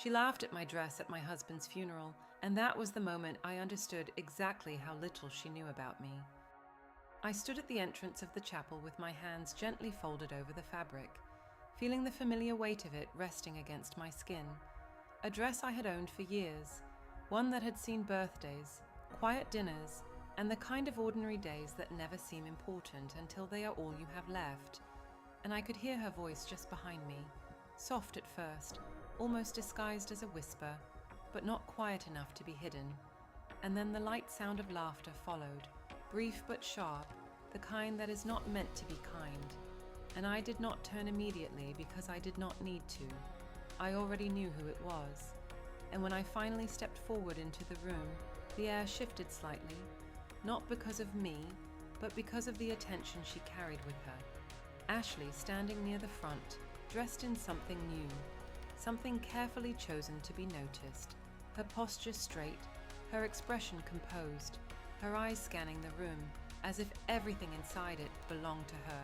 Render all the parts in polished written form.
She laughed at my dress at my husband's funeral, and that was the moment I understood exactly how little she knew about me. I stood at the entrance of the chapel with my hands gently folded over the fabric, feeling the familiar weight of it resting against my skin. A dress I had owned for years, one that had seen birthdays, quiet dinners, and the kind of ordinary days that never seem important until they are all you have left. And I could hear her voice just behind me, soft at first, almost disguised as a whisper, but not quiet enough to be hidden. And then the light sound of laughter followed, brief but sharp, the kind that is not meant to be kind. And I did not turn immediately because I did not need to. I already knew who it was. And when I finally stepped forward into the room, the air shifted slightly, not because of me, but because of the attention she carried with her. Ashley standing near the front, dressed in something new, something carefully chosen to be noticed, her posture straight, her expression composed, her eyes scanning the room as if everything inside it belonged to her.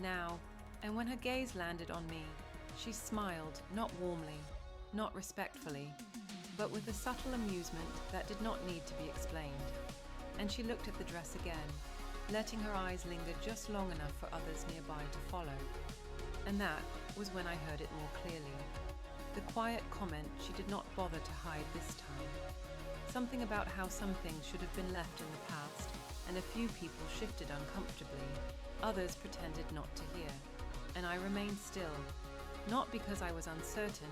Now, and when her gaze landed on me, she smiled, not warmly, not respectfully, but with a subtle amusement that did not need to be explained. And she looked at the dress again, letting her eyes linger just long enough for others nearby to follow. And that was when I heard it more clearly. The quiet comment she did not bother to hide this time. Something about how some things should have been left in the past, and a few people shifted uncomfortably. Others pretended not to hear. And I remained still, not because I was uncertain,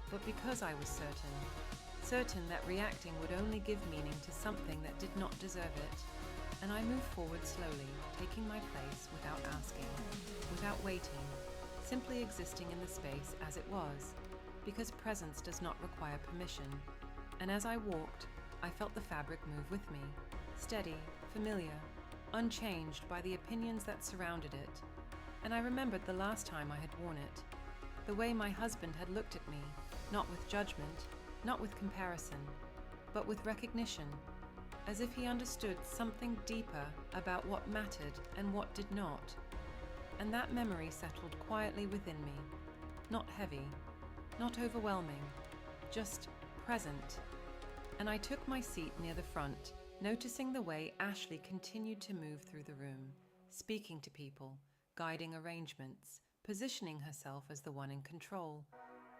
but because I was certain. Certain that reacting would only give meaning to something that did not deserve it. And I moved forward slowly, taking my place without asking, without waiting, simply existing in the space as it was, because presence does not require permission. And as I walked, I felt the fabric move with me, steady, familiar, unchanged by the opinions that surrounded it. And I remembered the last time I had worn it, the way my husband had looked at me, not with judgment, not with comparison, but with recognition, as if he understood something deeper about what mattered and what did not. And that memory settled quietly within me, not heavy, not overwhelming, just present. And I took my seat near the front, noticing the way Ashley continued to move through the room, speaking to people, guiding arrangements, positioning herself as the one in control.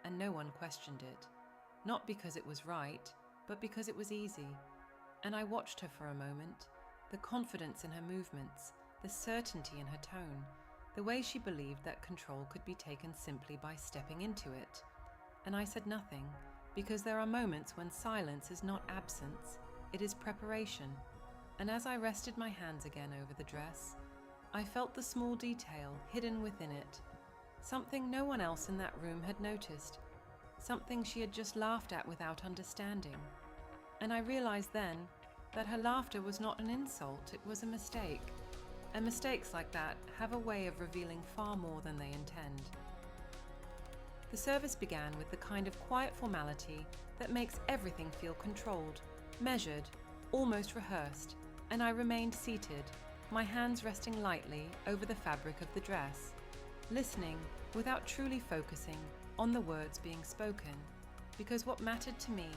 And no one questioned it, not because it was right, but because it was easy. And I watched her for a moment, the confidence in her movements, the certainty in her tone, the way she believed that control could be taken simply by stepping into it. And I said nothing, because there are moments when silence is not absence, it is preparation. And as I rested my hands again over the dress, I felt the small detail hidden within it, something no one else in that room had noticed, something she had just laughed at without understanding. And I realized then that her laughter was not an insult, it was a mistake. And mistakes like that have a way of revealing far more than they intend. The service began with the kind of quiet formality that makes everything feel controlled, measured, almost rehearsed, and I remained seated, my hands resting lightly over the fabric of the dress, listening without truly focusing on the words being spoken, because what mattered to me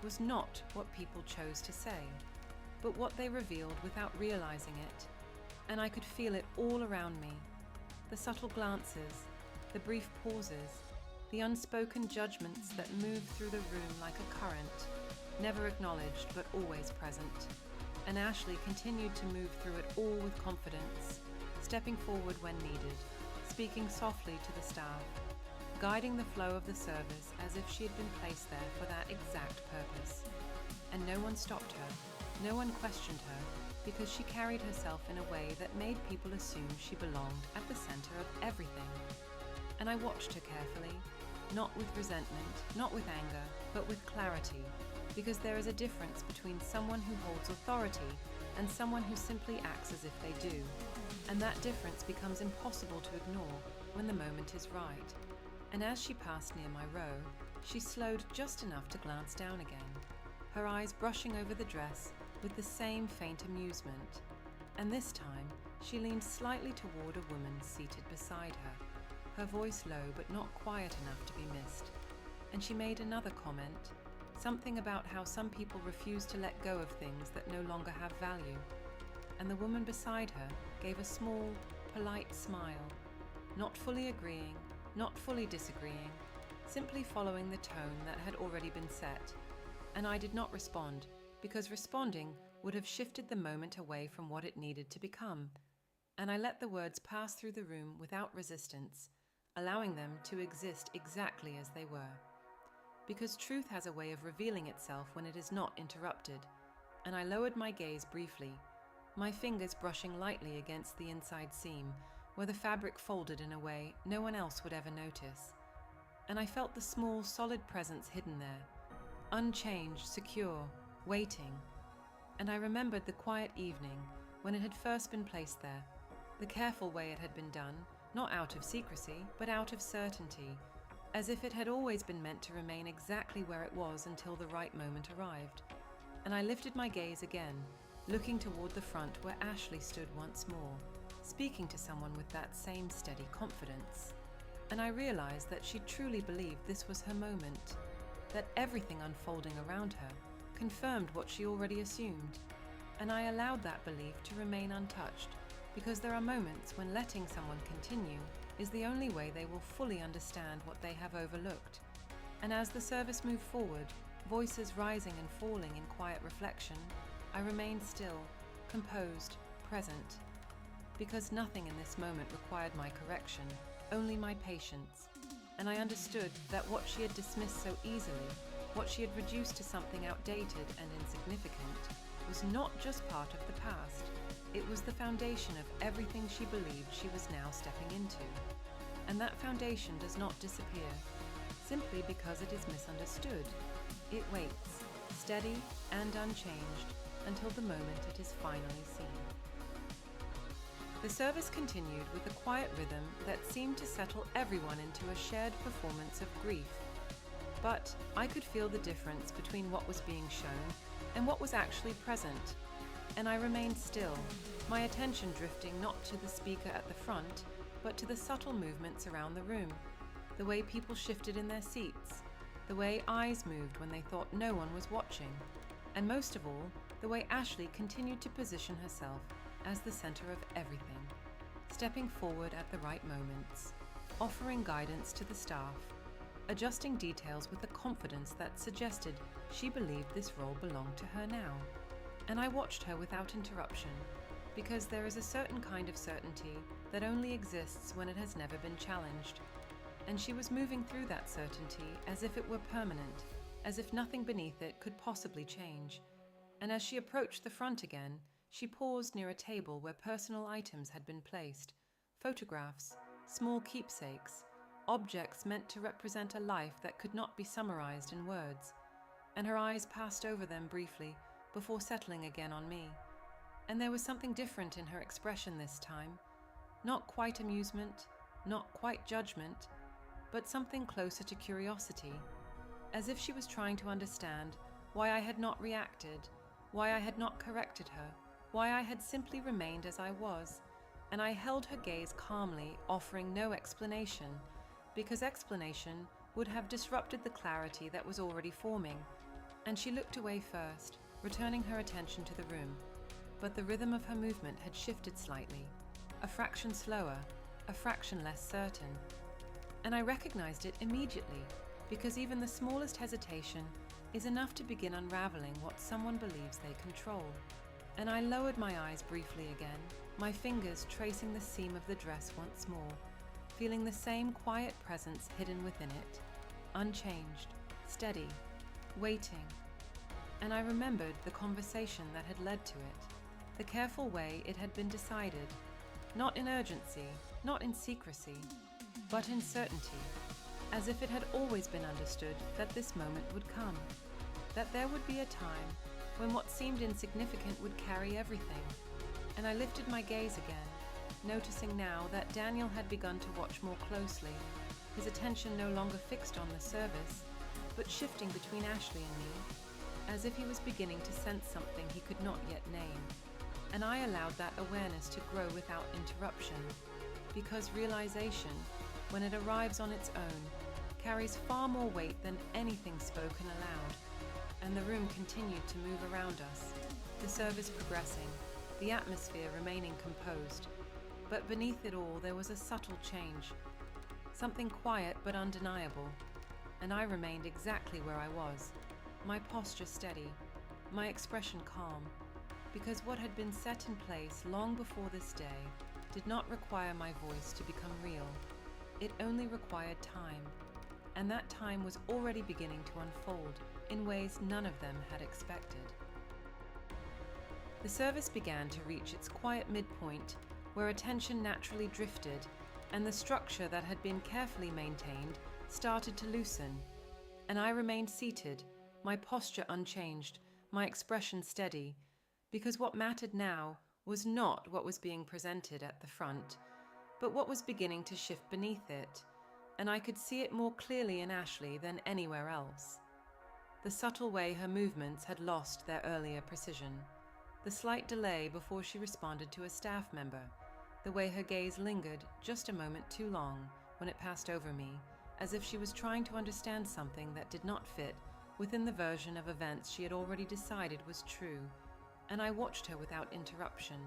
was not what people chose to say, but what they revealed without realizing it. And I could feel it all around me, the subtle glances, the brief pauses, the unspoken judgments that moved through the room like a current, never acknowledged but always present. And Ashley continued to move through it all with confidence, stepping forward when needed, speaking softly to the staff, guiding the flow of the service as if she had been placed there for that exact purpose. And no one stopped her, no one questioned her, because she carried herself in a way that made people assume she belonged at the center of everything. And I watched her carefully, not with resentment, not with anger, but with clarity, because there is a difference between someone who holds authority and someone who simply acts as if they do. And that difference becomes impossible to ignore when the moment is right. And as she passed near my row, she slowed just enough to glance down again, her eyes brushing over the dress with the same faint amusement. And this time, she leaned slightly toward a woman seated beside her, her voice low but not quiet enough to be missed. and she made another comment, something about how some people refuse to let go of things that no longer have value. And the woman beside her gave a small, polite smile, not fully agreeing, not fully disagreeing, simply following the tone that had already been set. And I did not respond, because responding would have shifted the moment away from what it needed to become. And I let the words pass through the room without resistance, allowing them to exist exactly as they were. Because truth has a way of revealing itself when it is not interrupted, and I lowered my gaze briefly, my fingers brushing lightly against the inside seam, where the fabric folded in a way no one else would ever notice. And I felt the small, solid presence hidden there, unchanged, secure, waiting. And I remembered the quiet evening when it had first been placed there, the careful way it had been done, not out of secrecy, but out of certainty, as if it had always been meant to remain exactly where it was until the right moment arrived. And I lifted my gaze again, looking toward the front where Ashley stood once more, speaking to someone with that same steady confidence. And I realized that she truly believed this was her moment, that everything unfolding around her confirmed what she already assumed. And I allowed that belief to remain untouched, because there are moments when letting someone continue is the only way they will fully understand what they have overlooked. And as the service moved forward, voices rising and falling in quiet reflection, I remained still, composed, present, because nothing in this moment required my correction, only my patience. And I understood that what she had dismissed so easily, what she had reduced to something outdated and insignificant, was not just part of the past. It was the foundation of everything she believed she was now stepping into. And that foundation does not disappear, simply because it is misunderstood. It waits, steady and unchanged, until the moment it is finally seen. The service continued with a quiet rhythm that seemed to settle everyone into a shared performance of grief. But I could feel the difference between what was being shown and what was actually present. And I remained still, my attention drifting not to the speaker at the front, but to the subtle movements around the room, the way people shifted in their seats, the way eyes moved when they thought no one was watching, and most of all, the way Ashley continued to position herself as the center of everything, stepping forward at the right moments, offering guidance to the staff, adjusting details with a confidence that suggested she believed this role belonged to her now. And I watched her without interruption, because there is a certain kind of certainty that only exists when it has never been challenged. And she was moving through that certainty as if it were permanent, as if nothing beneath it could possibly change. And as she approached the front again, she paused near a table where personal items had been placed, photographs, small keepsakes, objects meant to represent a life that could not be summarized in words. And her eyes passed over them briefly before settling again on me. And there was something different in her expression this time. Not quite amusement, not quite judgment, but something closer to curiosity, as if she was trying to understand why I had not reacted, why I had not corrected her, why I had simply remained as I was. And I held her gaze calmly, offering no explanation, because explanation would have disrupted the clarity that was already forming. And she looked away first, returning her attention to the room. But the rhythm of her movement had shifted slightly, a fraction slower, a fraction less certain. And I recognized it immediately, because even the smallest hesitation is enough to begin unraveling what someone believes they control. And I lowered my eyes briefly again, my fingers tracing the seam of the dress once more, feeling the same quiet presence hidden within it, unchanged, steady, waiting. And I remembered the conversation that had led to it, the careful way it had been decided, not in urgency, not in secrecy, but in certainty, as if it had always been understood that this moment would come, that there would be a time when what seemed insignificant would carry everything. And I lifted my gaze again, noticing now that Daniel had begun to watch more closely, his attention no longer fixed on the service, but shifting between Ashley and me, as if he was beginning to sense something he could not yet name. And I allowed that awareness to grow without interruption, because realization, when it arrives on its own, carries far more weight than anything spoken aloud, and the room continued to move around us, the service progressing, the atmosphere remaining composed. But beneath it all, there was a subtle change, something quiet but undeniable, and I remained exactly where I was, my posture steady, my expression calm, because what had been set in place long before this day did not require my voice to become real. It only required time, and that time was already beginning to unfold in ways none of them had expected. The service began to reach its quiet midpoint, where attention naturally drifted, and the structure that had been carefully maintained started to loosen, and I remained seated, my posture unchanged, my expression steady, because what mattered now was not what was being presented at the front, but what was beginning to shift beneath it, and I could see it more clearly in Ashley than anywhere else. The subtle way her movements had lost their earlier precision, the slight delay before she responded to a staff member, the way her gaze lingered just a moment too long when it passed over me, as if she was trying to understand something that did not fit within the version of events she had already decided was true, and I watched her without interruption,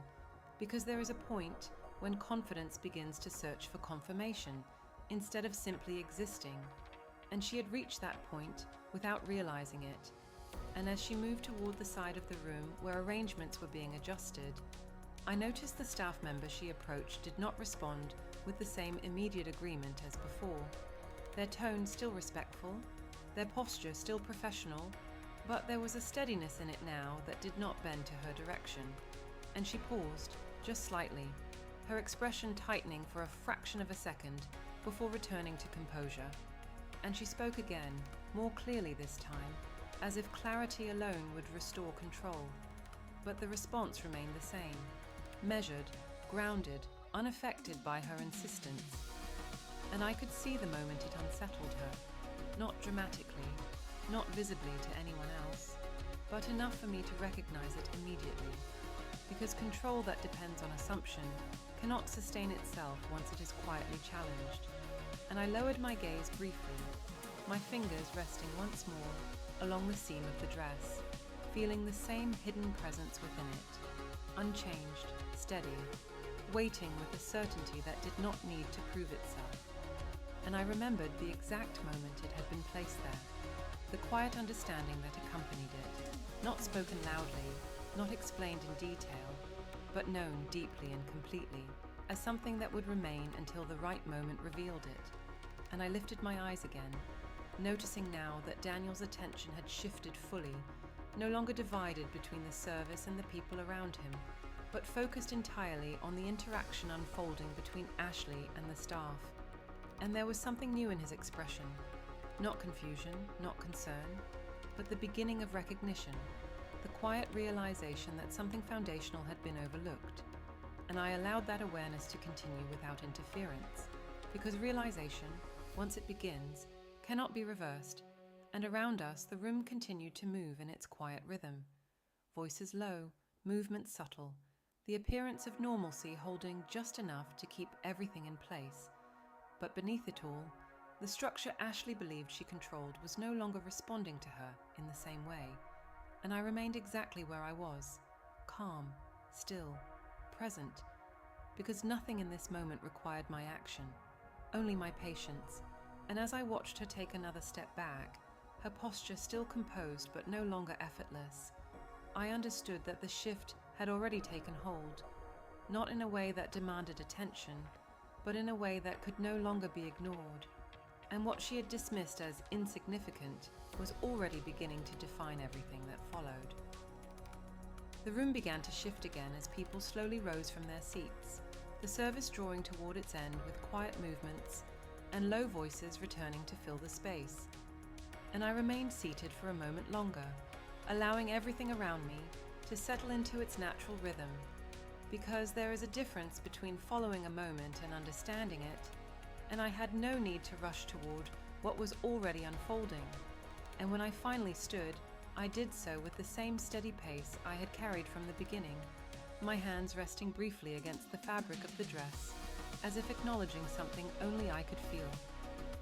because there is a point when confidence begins to search for confirmation instead of simply existing, and she had reached that point without realizing it. And as she moved toward the side of the room where arrangements were being adjusted, I noticed the staff member she approached did not respond with the same immediate agreement as before. Their tone still respectful, their posture still professional, but there was a steadiness in it now that did not bend to her direction. And she paused, just slightly, her expression tightening for a fraction of a second before returning to composure. And she spoke again, more clearly this time, as if clarity alone would restore control. But the response remained the same, measured, grounded, unaffected by her insistence. And I could see the moment it unsettled her, not dramatically, not visibly to anyone else, but enough for me to recognize it immediately, because control that depends on assumption cannot sustain itself once it is quietly challenged. And I lowered my gaze briefly, my fingers resting once more along the seam of the dress, feeling the same hidden presence within it, unchanged, steady, waiting with a certainty that did not need to prove itself. And I remembered the exact moment it had been placed there, the quiet understanding that accompanied it, not spoken loudly, not explained in detail, but known deeply and completely, as something that would remain until the right moment revealed it. And I lifted my eyes again, noticing now that Daniel's attention had shifted fully, no longer divided between the service and the people around him, but focused entirely on the interaction unfolding between Ashley and the staff. And there was something new in his expression, not confusion, not concern, but the beginning of recognition, the quiet realization that something foundational had been overlooked. And I allowed that awareness to continue without interference, because realization, once it begins, cannot be reversed, and around us the room continued to move in its quiet rhythm. Voices low, movements subtle, the appearance of normalcy holding just enough to keep everything in place. But beneath it all, the structure Ashley believed she controlled was no longer responding to her in the same way, and I remained exactly where I was, calm, still, present, because nothing in this moment required my action, only my patience. And as I watched her take another step back, her posture still composed but no longer effortless, I understood that the shift had already taken hold, not in a way that demanded attention, but in a way that could no longer be ignored. And what she had dismissed as insignificant was already beginning to define everything that followed. The room began to shift again as people slowly rose from their seats, the service drawing toward its end with quiet movements and low voices returning to fill the space. And I remained seated for a moment longer, allowing everything around me to settle into its natural rhythm, because there is a difference between following a moment and understanding it, and I had no need to rush toward what was already unfolding. And when I finally stood, I did so with the same steady pace I had carried from the beginning, my hands resting briefly against the fabric of the dress, as if acknowledging something only I could feel.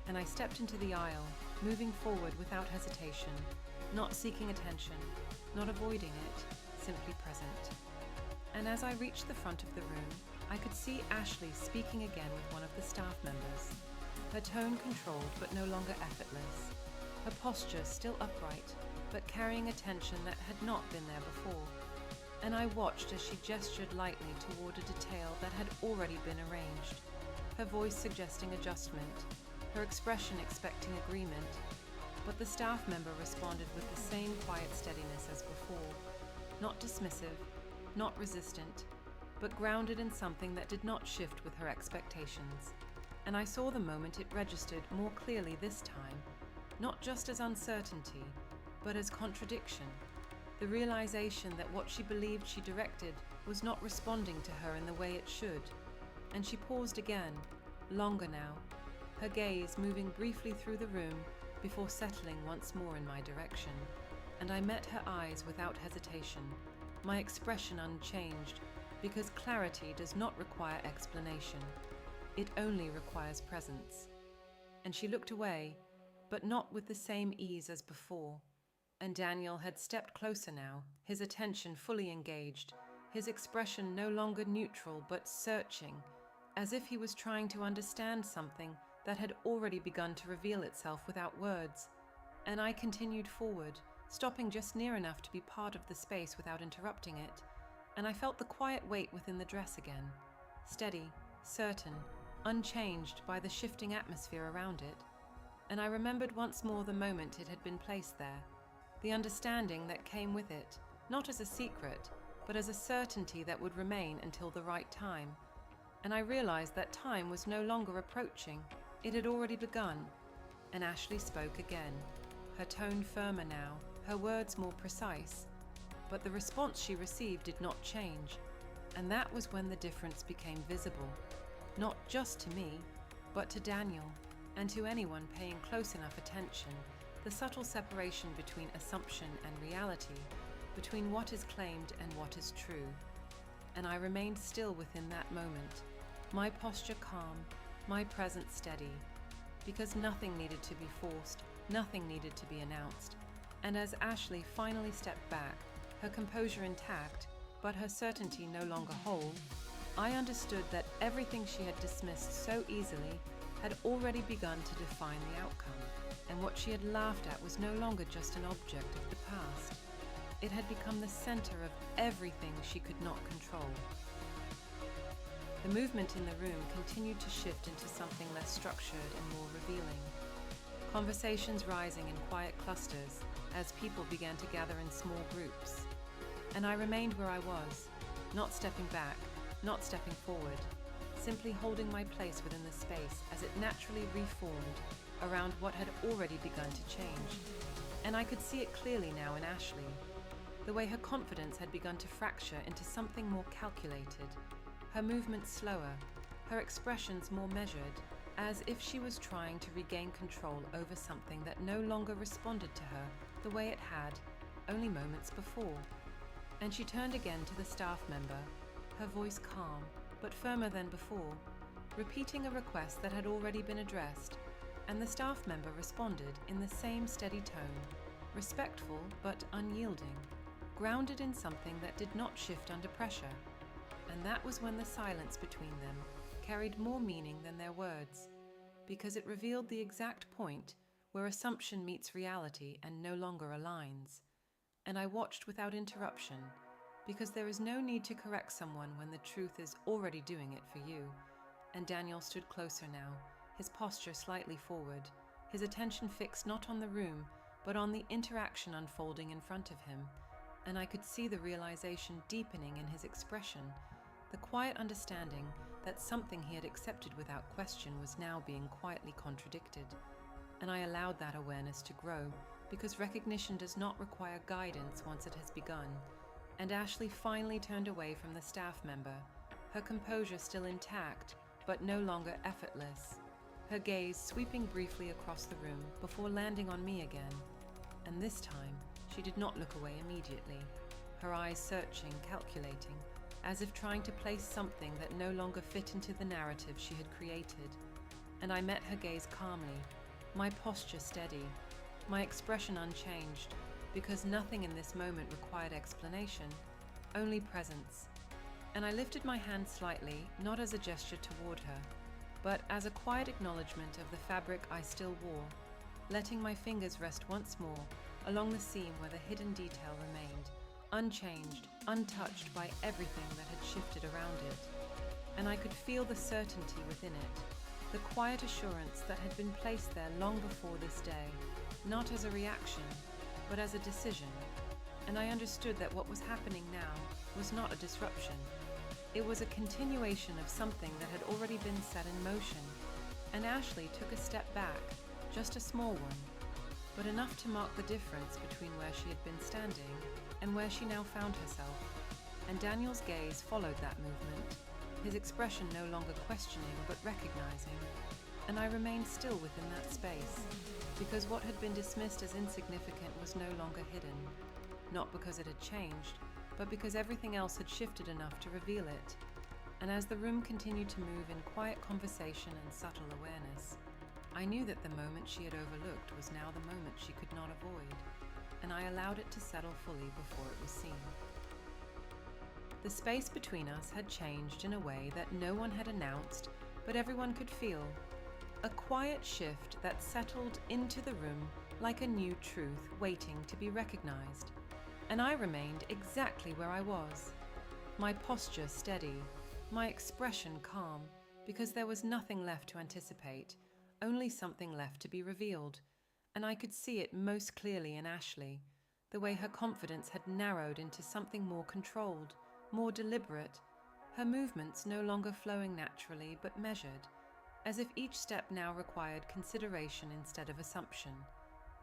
and I stepped into the aisle, moving forward without hesitation, not seeking attention, not avoiding it, simply present. And as I reached the front of the room, I could see Ashley speaking again with one of the staff members, her tone controlled but no longer effortless, her posture still upright, but carrying a tension that had not been there before. And I watched as she gestured lightly toward a detail that had already been arranged, her voice suggesting adjustment, her expression expecting agreement. But the staff member responded with the same quiet steadiness as before, not dismissive, not resistant, but grounded in something that did not shift with her expectations. And I saw the moment it registered more clearly this time, not just as uncertainty, but as contradiction. The realization that what she believed she directed was not responding to her in the way it should. And she paused again, longer now, her gaze moving briefly through the room before settling once more in my direction. And I met her eyes without hesitation, my expression unchanged, because clarity does not require explanation. It only requires presence. And she looked away, but not with the same ease as before. And Daniel had stepped closer now, his attention fully engaged, his expression no longer neutral but searching, as if he was trying to understand something that had already begun to reveal itself without words. And I continued forward, stopping just near enough to be part of the space without interrupting it. And I felt the quiet weight within the dress again, steady, certain, unchanged by the shifting atmosphere around it. And I remembered once more the moment it had been placed there, the understanding that came with it, not as a secret, but as a certainty that would remain until the right time. And I realized that time was no longer approaching, it had already begun. And Ashley spoke again, her tone firmer now, her words more precise. But the response she received did not change, and that was when the difference became visible, not just to me, but to Daniel, and to anyone paying close enough attention, the subtle separation between assumption and reality, between what is claimed and what is true. And I remained still within that moment, my posture calm, my presence steady, because nothing needed to be forced, nothing needed to be announced. And as Ashley finally stepped back, her composure intact, but her certainty no longer whole, I understood that everything she had dismissed so easily had already begun to define the outcome, and what she had laughed at was no longer just an object of the past. It had become the center of everything she could not control. The movement in the room continued to shift into something less structured and more revealing. Conversations rising in quiet clusters as people began to gather in small groups. And I remained where I was, not stepping back, not stepping forward, simply holding my place within the space as it naturally reformed around what had already begun to change. And I could see it clearly now in Ashley, the way her confidence had begun to fracture into something more calculated, her movements slower, her expressions more measured, as if she was trying to regain control over something that no longer responded to her the way it had only moments before. And she turned again to the staff member, her voice calm but firmer than before, repeating a request that had already been addressed, and the staff member responded in the same steady tone, respectful but unyielding, grounded in something that did not shift under pressure. And that was when the silence between them carried more meaning than their words, because it revealed the exact point where assumption meets reality and no longer aligns. And I watched without interruption, because there is no need to correct someone when the truth is already doing it for you. And Daniel stood closer now, his posture slightly forward, his attention fixed not on the room, but on the interaction unfolding in front of him. And I could see the realization deepening in his expression, the quiet understanding that something he had accepted without question was now being quietly contradicted. And I allowed that awareness to grow, because recognition does not require guidance once it has begun. And Ashley finally turned away from the staff member, her composure still intact, but no longer effortless, her gaze sweeping briefly across the room before landing on me again. And this time, she did not look away immediately, her eyes searching, calculating, as if trying to place something that no longer fit into the narrative she had created. And I met her gaze calmly, my posture steady, my expression unchanged, because nothing in this moment required explanation, only presence. And I lifted my hand slightly, not as a gesture toward her, but as a quiet acknowledgement of the fabric I still wore, letting my fingers rest once more along the seam where the hidden detail remained, unchanged, untouched by everything that had shifted around it. And I could feel the certainty within it, the quiet assurance that had been placed there long before this day, not as a reaction, but as a decision. And I understood that what was happening now was not a disruption. It was a continuation of something that had already been set in motion. And Ashley took a step back, just a small one, but enough to mark the difference between where she had been standing and where she now found herself. And Daniel's gaze followed that movement, his expression no longer questioning but recognizing. And I remained still within that space, because what had been dismissed as insignificant was no longer hidden, not because it had changed, but because everything else had shifted enough to reveal it. And as the room continued to move in quiet conversation and subtle awareness, I knew that the moment she had overlooked was now the moment she could not avoid, and I allowed it to settle fully before it was seen. The space between us had changed in a way that no one had announced, but everyone could feel. A quiet shift that settled into the room like a new truth waiting to be recognized. And I remained exactly where I was, my posture steady, my expression calm, because there was nothing left to anticipate, only something left to be revealed. And I could see it most clearly in Ashley, the way her confidence had narrowed into something more controlled, more deliberate, her movements no longer flowing naturally but measured, as if each step now required consideration instead of assumption.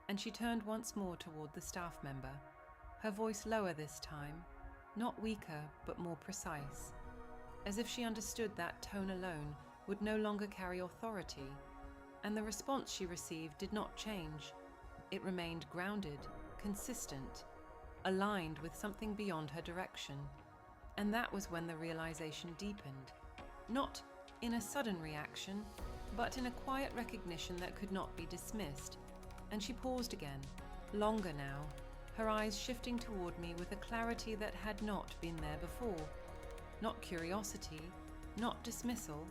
And she turned once more toward the staff member, her voice lower this time, not weaker but more precise, as if she understood that tone alone would no longer carry authority. And the response she received did not change. It remained grounded, consistent, aligned with something beyond her direction. And that was when the realization deepened, not in a sudden reaction, but in a quiet recognition that could not be dismissed. And she paused again, longer now, her eyes shifting toward me with a clarity that had not been there before. Not curiosity, not dismissal,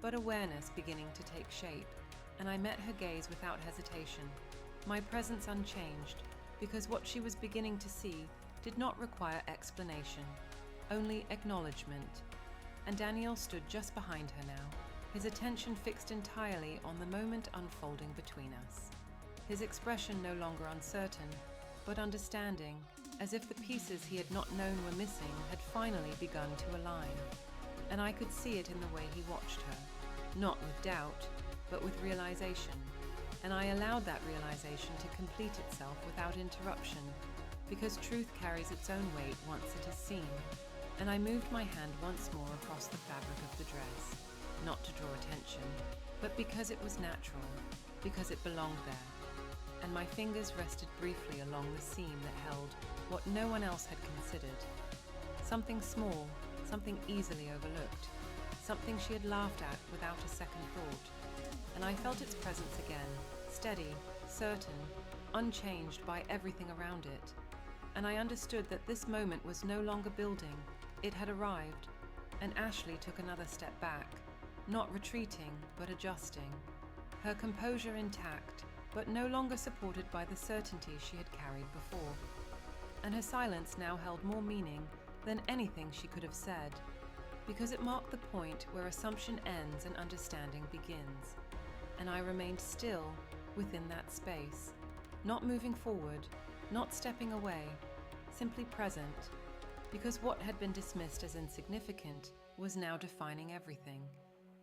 but awareness beginning to take shape. And I met her gaze without hesitation, my presence unchanged, because what she was beginning to see did not require explanation, only acknowledgement. And Daniel stood just behind her now, his attention fixed entirely on the moment unfolding between us. His expression no longer uncertain, but understanding, as if the pieces he had not known were missing had finally begun to align. And I could see it in the way he watched her, not with doubt, but with realization. And I allowed that realization to complete itself without interruption, because truth carries its own weight once it is seen. And I moved my hand once more across the fabric of the dress, not to draw attention, but because it was natural, because it belonged there. And my fingers rested briefly along the seam that held what no one else had considered. Something small, something easily overlooked, something she had laughed at without a second thought. And I felt its presence again, steady, certain, unchanged by everything around it. And I understood that this moment was no longer building, it had arrived. And Ashley took another step back, not retreating, but adjusting, her composure intact, but no longer supported by the certainty she had carried before. And her silence now held more meaning than anything she could have said, because it marked the point where assumption ends and understanding begins. And I remained still within that space, not moving forward, not stepping away, simply present, because what had been dismissed as insignificant was now defining everything.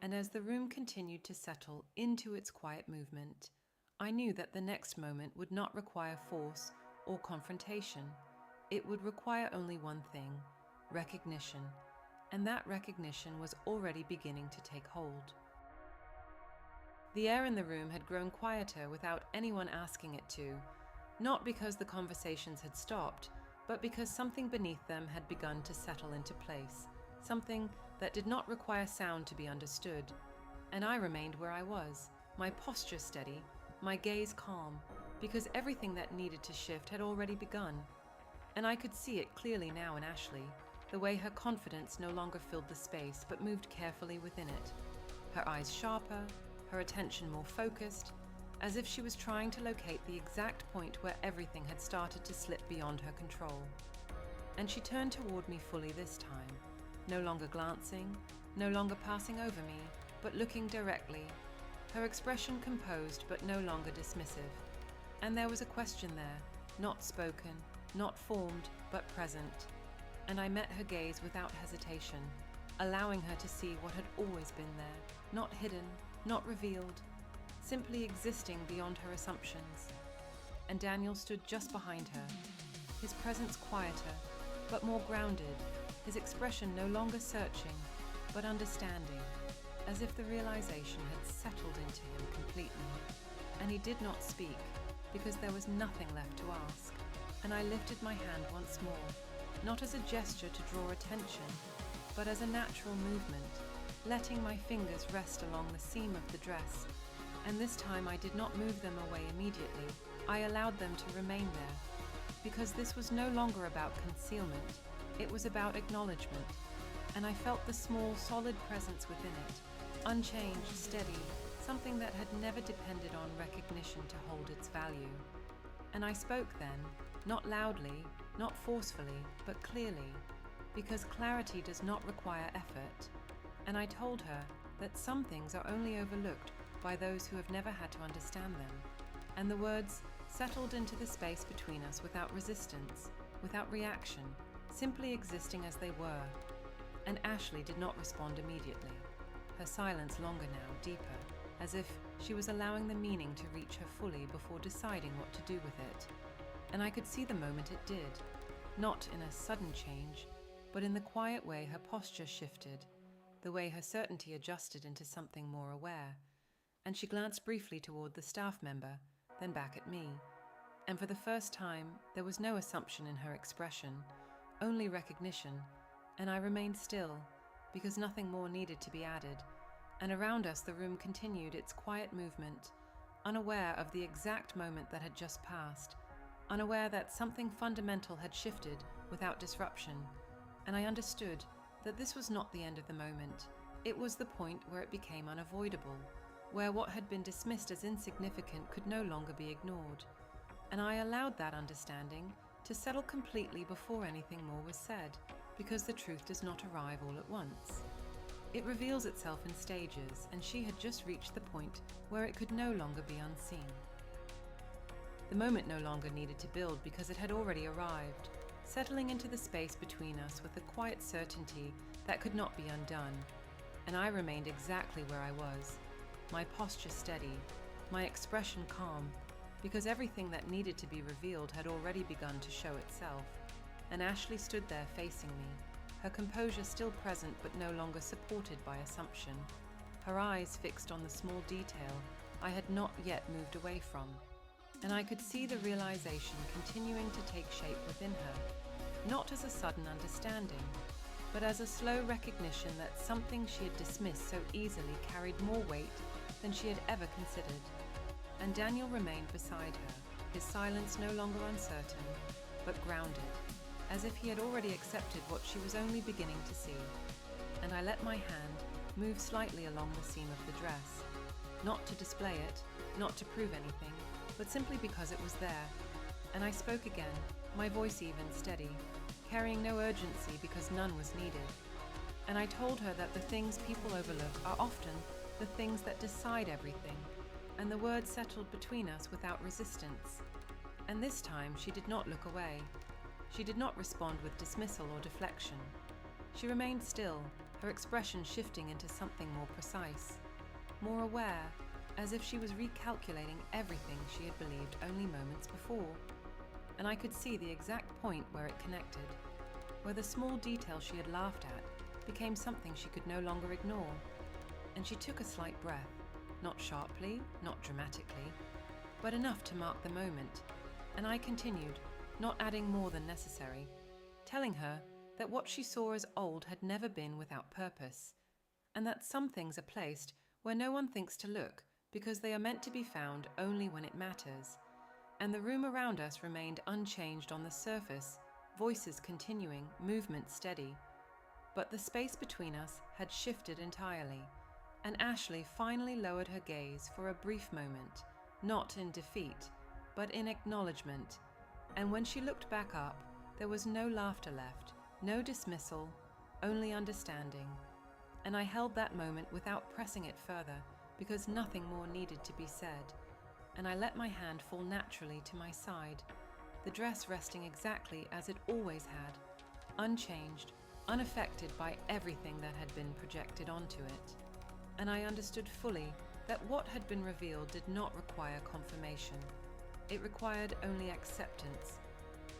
And as the room continued to settle into its quiet movement, I knew that the next moment would not require force or confrontation. It would require only one thing: recognition. And that recognition was already beginning to take hold. The air in the room had grown quieter without anyone asking it to, not because the conversations had stopped, but because something beneath them had begun to settle into place, something that did not require sound to be understood. And I remained where I was, my posture steady, my gaze calm, because everything that needed to shift had already begun. And I could see it clearly now in Ashley, the way her confidence no longer filled the space but moved carefully within it. Her eyes sharper, her attention more focused, as if she was trying to locate the exact point where everything had started to slip beyond her control. And she turned toward me fully this time, no longer glancing, no longer passing over me, but looking directly, her expression composed but no longer dismissive. And there was a question there, not spoken, not formed, but present. And I met her gaze without hesitation, allowing her to see what had always been there, not hidden, not revealed, simply existing beyond her assumptions. And Daniel stood just behind her, his presence quieter, but more grounded, his expression no longer searching, but understanding, as if the realization had settled into him completely. And he did not speak, because there was nothing left to ask. And I lifted my hand once more, not as a gesture to draw attention, but as a natural movement, letting my fingers rest along the seam of the dress. And this time I did not move them away immediately. I allowed them to remain there, because this was no longer about concealment, it was about acknowledgement. And I felt the small, solid presence within it, unchanged, steady, something that had never depended on recognition to hold its value. And I spoke then, not loudly, not forcefully, but clearly, because clarity does not require effort. And I told her that some things are only overlooked by those who have never had to understand them. And the words settled into the space between us without resistance, without reaction, simply existing as they were. And Ashley did not respond immediately, her silence longer now, deeper, as if she was allowing the meaning to reach her fully before deciding what to do with it. And I could see the moment it did, not in a sudden change, but in the quiet way her posture shifted, the way her certainty adjusted into something more aware. And she glanced briefly toward the staff member, then back at me. And for the first time, there was no assumption in her expression, only recognition, and I remained still, because nothing more needed to be added. And around us the room continued its quiet movement, unaware of the exact moment that had just passed, unaware that something fundamental had shifted without disruption. And I understood that this was not the end of the moment. It was the point where it became unavoidable, where what had been dismissed as insignificant could no longer be ignored. And I allowed that understanding to settle completely before anything more was said, because the truth does not arrive all at once. It reveals itself in stages, and she had just reached the point where it could no longer be unseen. The moment no longer needed to build because it had already arrived, settling into the space between us with a quiet certainty that could not be undone. And I remained exactly where I was, my posture steady, my expression calm, because everything that needed to be revealed had already begun to show itself. And Ashley stood there facing me, her composure still present but no longer supported by assumption, her eyes fixed on the small detail I had not yet moved away from. And I could see the realization continuing to take shape within her, not as a sudden understanding, but as a slow recognition that something she had dismissed so easily carried more weight than she had ever considered. And Daniel remained beside her, his silence no longer uncertain, but grounded, as if he had already accepted what she was only beginning to see. And I let my hand move slightly along the seam of the dress, not to display it, not to prove anything, but simply because it was there. And I spoke again, my voice even, steady, carrying no urgency because none was needed. And I told her that the things people overlook are often the things that decide everything, and the words settled between us without resistance. And this time she did not look away. She did not respond with dismissal or deflection. She remained still, her expression shifting into something more precise, more aware, as if she was recalculating everything she had believed only moments before. And I could see the exact point where it connected, where the small detail she had laughed at became something she could no longer ignore. And she took a slight breath, not sharply, not dramatically, but enough to mark the moment. And I continued, not adding more than necessary, telling her that what she saw as old had never been without purpose, and that some things are placed where no one thinks to look, because they are meant to be found only when it matters, and the room around us remained unchanged on the surface, voices continuing, movement steady. But the space between us had shifted entirely, and Ashley finally lowered her gaze for a brief moment, not in defeat, but in acknowledgement. And when she looked back up, there was no laughter left, no dismissal, only understanding. And I held that moment without pressing it further, because nothing more needed to be said. And I let my hand fall naturally to my side, the dress resting exactly as it always had, unchanged, unaffected by everything that had been projected onto it. And I understood fully that what had been revealed did not require confirmation. It required only acceptance.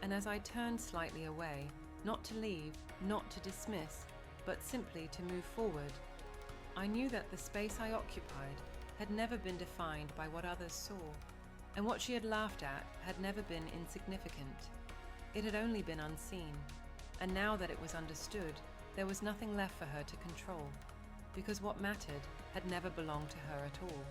And as I turned slightly away, not to leave, not to dismiss, but simply to move forward, I knew that the space I occupied had never been defined by what others saw, and what she had laughed at had never been insignificant. It had only been unseen, and now that it was understood, there was nothing left for her to control, because what mattered had never belonged to her at all.